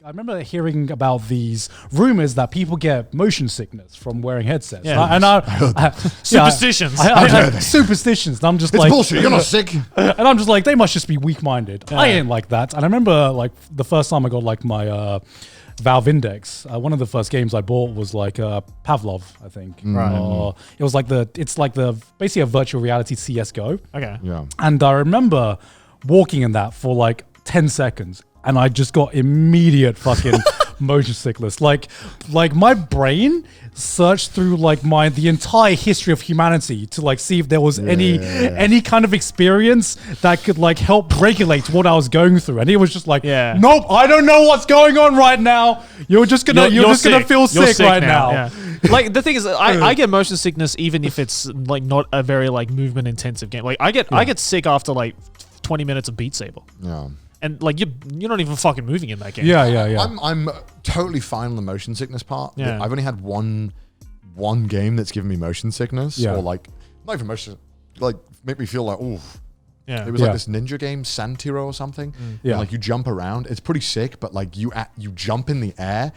I remember hearing about these rumors that people get motion sickness from wearing headsets. Yeah. Superstitions. Superstitions. And I'm just It's bullshit. You're not sick. And I'm just like, they must just be weak-minded. I ain't like that. And I remember like the first time I got like my Valve Index, one of the first games I bought was like Pavlov, I think. Right. It was like basically a virtual reality CSGO. Okay. Yeah. And I remember walking in that for like 10 seconds. And I just got immediate fucking motion sickness. Like my brain searched through like the entire history of humanity to like see if there was any kind of experience that could like help regulate what I was going through. And it was just like, nope, I don't know what's going on right now. You're just gonna feel sick right now. Yeah. Like the thing is, I get motion sickness even if it's like not a very like movement intensive game. Like I get sick after like 20 minutes of Beat Saber. Yeah. And like you're not even fucking moving in that game. Yeah. I'm totally fine on the motion sickness part. Yeah. I've only had one game that's given me motion sickness, or like not even motion, like make me feel like Yeah. It was like this ninja game, Santiro or something. Yeah. And like you jump around. It's pretty sick, but like you jump in the air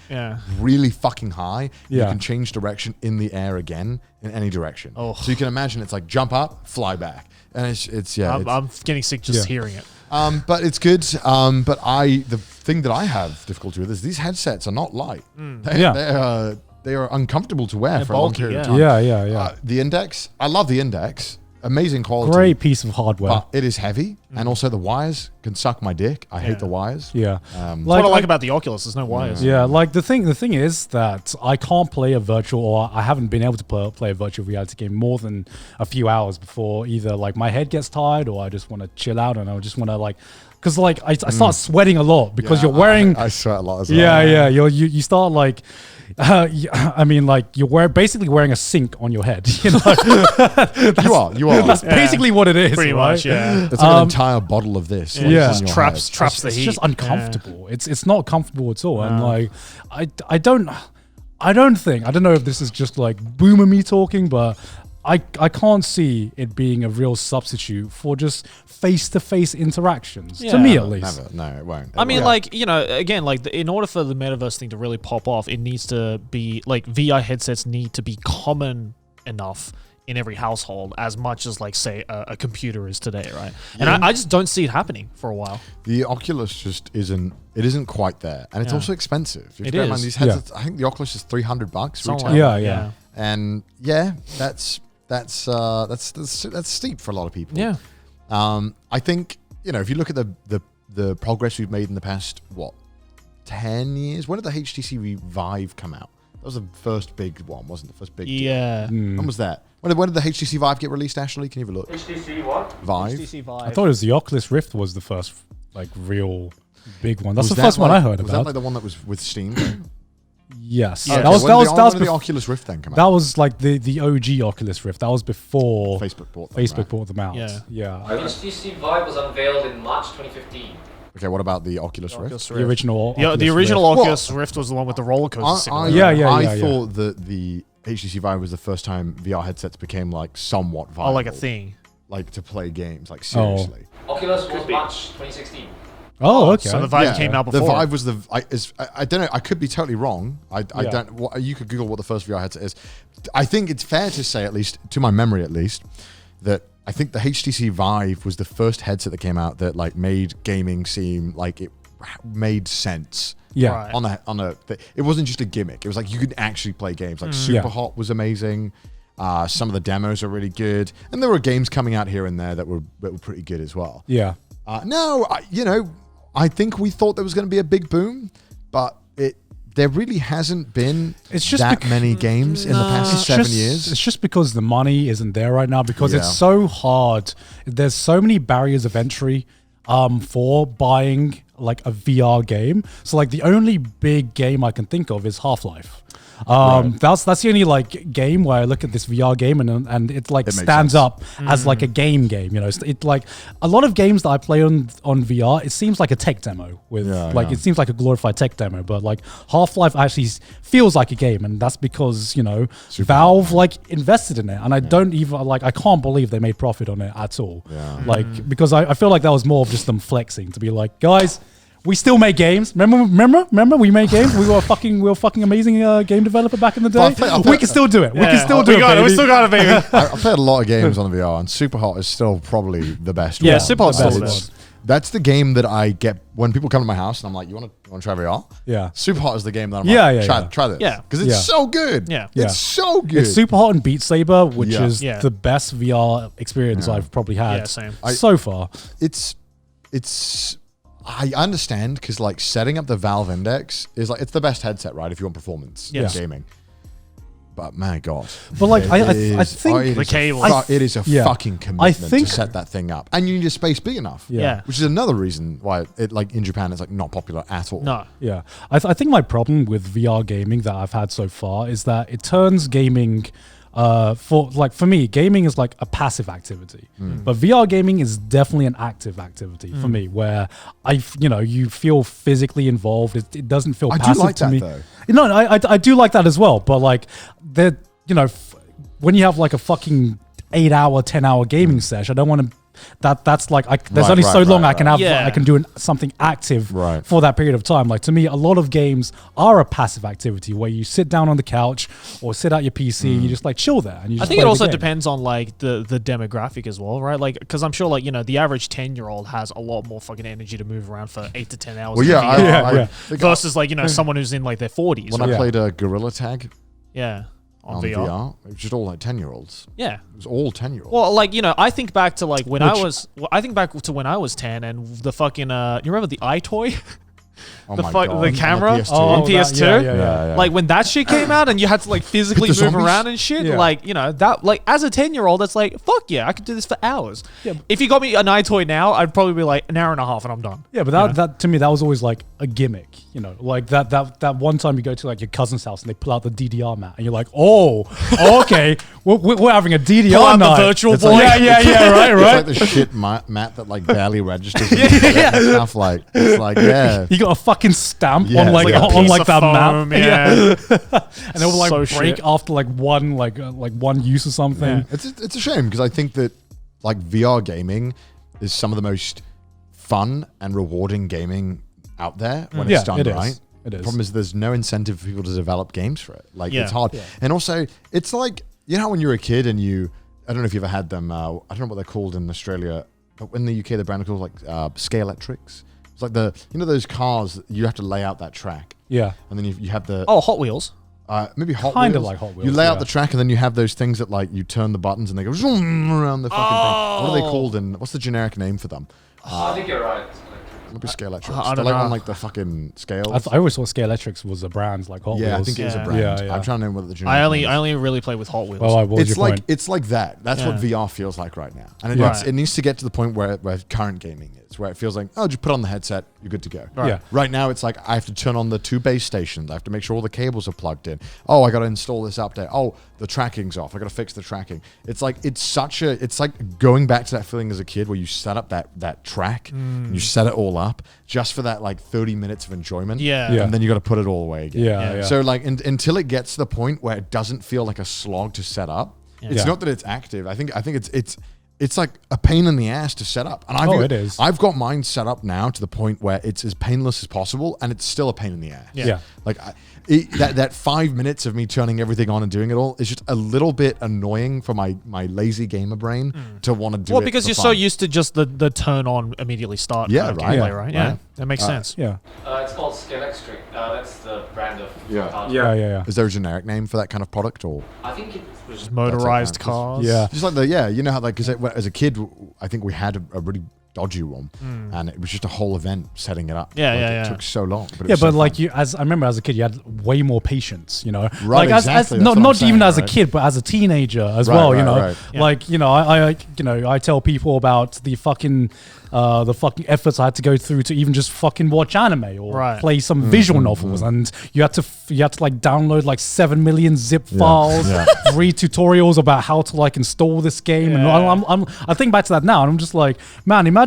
really fucking high. Yeah. You can change direction in the air again in any direction. Oh. So you can imagine it's like jump up, fly back. And it's I'm getting sick just hearing it. But it's good. But the thing that I have difficulty with is these headsets are not light. They are uncomfortable to wear for a long bulky, period of time. Yeah. The Index, I love the Index. Amazing quality. Great piece of hardware. But it is heavy, and also the wires can suck my dick. I hate the wires. Yeah. That's what I like about the Oculus. There's no wires. Yeah, like the thing is that I can't play a virtual, or I haven't been able to play a virtual reality game more than a few hours before either like my head gets tired or I just want to chill out and I just want to like, because like I start sweating a lot because you're wearing. I sweat a lot as well. Yeah. You start like. I mean, like you're basically wearing a sink on your head. You know, you are. That's basically what it is. Pretty much, yeah. It's like an entire bottle of this. Just traps the heat. It's just uncomfortable. It's not comfortable at all. And like, I don't know if this is just like boomer me talking, but I can't see it being a real substitute for just face-to-face interactions, to me at least. Never. No, it won't. I mean, like, you know, again, like in order for the metaverse thing to really pop off, it needs to be like VR headsets need to be common enough in every household as much as like say a computer is today, right? And I just don't see it happening for a while. The Oculus just isn't quite there, and it's also expensive. If you bear in mind these headsets, I think the Oculus is $300 retail. Yeah. And that's steep for a lot of people. Yeah. I think, you know, if you look at the progress we've made in the past 10 years. When did the HTC Vive come out? That was the first big one, wasn't it? The first big deal. When was that? When did the HTC Vive get released, Ashley? Can you have a look? HTC what? Vive. HTC Vive. I thought it was the Oculus Rift was the first like real big one. That's the first one I heard about. Was that like the one that was with Steam? Yes. Okay, That was the Oculus Rift then come out. That was like the OG Oculus Rift. That was before Facebook bought them out. Yeah. HTC Vive was unveiled in March 2015. Okay, what about the Oculus Rift? The original the original Oculus Rift was the one with the roller coaster. I thought that the HTC Vive was the first time VR headsets became like somewhat viable. Oh, like a thing. Like to play games, like seriously. Oculus was March 2016. Oh, okay. So the Vive came out before. The Vive was I don't know. I could be totally wrong. I don't. You could Google what the first VR headset is. I think it's fair to say, at least to my memory, at least, that I think the HTC Vive was the first headset that came out that like made gaming seem like it made sense. Yeah. Right. It wasn't just a gimmick. It was like you could actually play games. Like Superhot was amazing. Some of the demos are really good, and there were games coming out here and there that were pretty good as well. Yeah. I think we thought there was going to be a big boom, but there really hasn't been many games in the past 7 years. It's just because the money isn't there right now, because it's so hard. There's so many barriers of entry for buying like a VR game. So like the only big game I can think of is Half-Life. That's the only like game where I look at this VR game and it like stands up as like a game, you know. It like a lot of games that I play on VR, it seems like a tech demo with it seems like a glorified tech demo, but like Half-Life actually feels like a game, and that's because, you know, Valve like invested in it, and I don't even like, I can't believe they made profit on it at all. Like because I feel like that was more of just them flexing to be like, guys, We still make games. Remember? We made games. We were fucking amazing game developer back in the day. We can still do it. We can still do it. We still got it, baby. I've played a lot of games on the VR, and Superhot is still probably the best. Yeah, one. Superhot's still the It's- best. That's the game that I get when people come to my house and I'm like, you want to try VR? Yeah. Superhot is the game that I'm Yeah, like, yeah, try this. Yeah. Because it's so good. Yeah. It's so good. It's super hot and Beat Saber, which Yeah. is Yeah. the best VR experience I've probably had Yeah, same. so far. It's I understand because like setting up the Valve Index is like it's the best headset, right? If you want performance in Yes. gaming. But my God. But like I it think The is a cable. it is a Yeah. fucking commitment think- to set that thing up. And you need a space big enough. Yeah. Which is another reason why it like in Japan it's like not popular at all. No. Yeah, I think my problem with VR gaming that I've had so far is that it turns gaming, for me, gaming is like a passive activity, but VR gaming is definitely an active activity for me, where you feel physically involved. It doesn't feel I do passive like to that, me. though. No, I do like that as well, but like when you have like a fucking 8-hour, 10-hour gaming session, I don't want to. That's like there's Right, only so right, long right, I can right. have. Yeah. I can do something active Right. for that period of time. Like to me, a lot of games are a passive activity where you sit down on the couch or sit at your PC, you just like chill there. And you I just think play it the also game. depends on like the demographic as well, right? Like, because I'm sure like the average 10-year-old has a lot more fucking energy to move around for 8 to 10 hours. Well, in yeah, VR, I yeah. think versus like someone who's in like their 40s. when right? I played a Gorilla Tag Yeah, on on VR. VR, it was just all like 10-year-olds. Yeah. It was all 10-year-olds. Well, like I think back to like when I think back to when I was 10 and the fucking you remember the iToy? oh the my fuck- God. the On camera? PS2. On that- PS2? Yeah. Like when that shit came out and you had to like physically With the move zombies? around and shit, Yeah. like that like as a 10-year-old, that's like fuck yeah, I could do this for hours. Yeah. If you got me an iToy now, I'd probably be like an hour and a half and I'm done. Yeah, but that to me that was always like a gimmick, like that one time you go to like your cousin's house and they pull out the DDR mat and you're like, oh, okay, we're having a DDR Pull out the night. virtual It's boy. like- right, It's right. like the shit mat that like barely registers. And stuff like it's like You got a fucking stamp Yeah, on like, it's like a on piece like of that foam, map, yeah. and it will like So break shit. after like one use or something. Yeah. It's a shame because I think that like VR gaming is some of the most fun and rewarding gaming out there when Yeah, it's done it is. right. It is. The problem is there's no incentive for people to develop games for it. Like Yeah. it's hard. Yeah. And also it's like, how when you're a kid and I don't know if you ever had them, I don't know what they're called in Australia, but in the UK the brand are called like Scale Electrics. It's like those cars that you have to lay out that track. Yeah. And then you have the Oh, Hot Wheels. maybe Hot Kind of Wheels. like Hot You Wheels, lay out yeah. the track and then you have those things that like you turn the buttons and they go zoom around the fucking thing. What are they called? And what's the generic name for them? I think you're right. Maybe Scale Electrics. I They're don't like know. on like the fucking scales. I always thought Scale Electrics was a brand like Hot Wheels. I think it is a Yeah. brand. Yeah, yeah. I'm trying to remember what the generic I name is. only really play with Hot Wheels. Well, what was It's your like point? it's like that. That's what Yeah. VR feels like right now, and Right. it needs to get to the point where current gaming is, where it feels like just put on the headset, you're good to go. Right. Yeah. Right now, it's like I have to turn on the 2 base stations. I have to make sure all the cables are plugged in. Oh, I got to install this update. Oh, the tracking's off. I got to fix the tracking. It's like it's like going back to that feeling as a kid where you set up that track, and you set it all up just for that like 30 minutes of enjoyment. Yeah. Yeah. And then you got to put it all away again. Yeah, Yeah. yeah. So like until it gets to the point where it doesn't feel like a slog to set up, it's Yeah. not that it's active. I think it's like a pain in the ass to set up. And It is. I've got mine set up now to the point where it's as painless as possible, and it's still a pain in the ass. Yeah. Like that 5 minutes of me turning everything on and doing it all is just a little bit annoying for my lazy gamer brain to want to do it. Well, because for you're fun. so used to just the turn on immediately start. Yeah, kind of right. gameplay, Yeah, right? Yeah, right. that makes sense. Yeah. It's called Skelectric. That's the brand of Yeah. hardware. Yeah. Is there a generic name for that kind of product, or I think it was Motorized That's cars. Yeah. just like you know how like because as a kid, I think we had a really dodgy one, and it was just a whole event setting it up. Yeah, Like, yeah, It yeah. took so long. But it Yeah, was so but like fun. I remember as a kid, you had way more patience, Right, Like exactly, that's not what I'm not even saying, as a right? kid, but as a teenager as Right, well, right, right. Yeah. Like I tell people about the fucking efforts I had to go through to even just fucking watch anime or Right. play some visual novels, and you had to like download like 7 million zip files, yeah. read tutorials about how to like install this game, and Yeah. I think back to that now, and I'm just like, man, imagine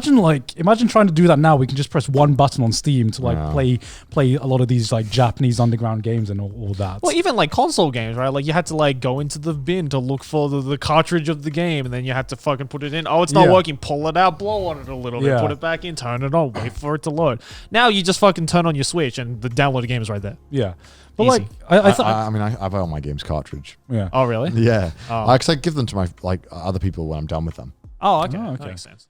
trying to do that now. We can just press one button on Steam to like Yeah. play a lot of these like Japanese underground games and all that. Well, even like console games, right? Like you had to like go into the bin to look for the cartridge of the game, and then you had to fucking put it in. Oh, it's not Yeah. working. Pull it out, blow on it a little over there, Yeah. put it back in, turn it on, wait for it to load. Now you just fucking turn on your Switch and the downloaded game is right there. Yeah. But Easy. like, I thought, I mean, I buy all my games cartridge. yeah. Oh, really? Yeah. Oh. Because I give them to my other people when I'm done with them. Oh, okay. Oh, That okay. makes sense.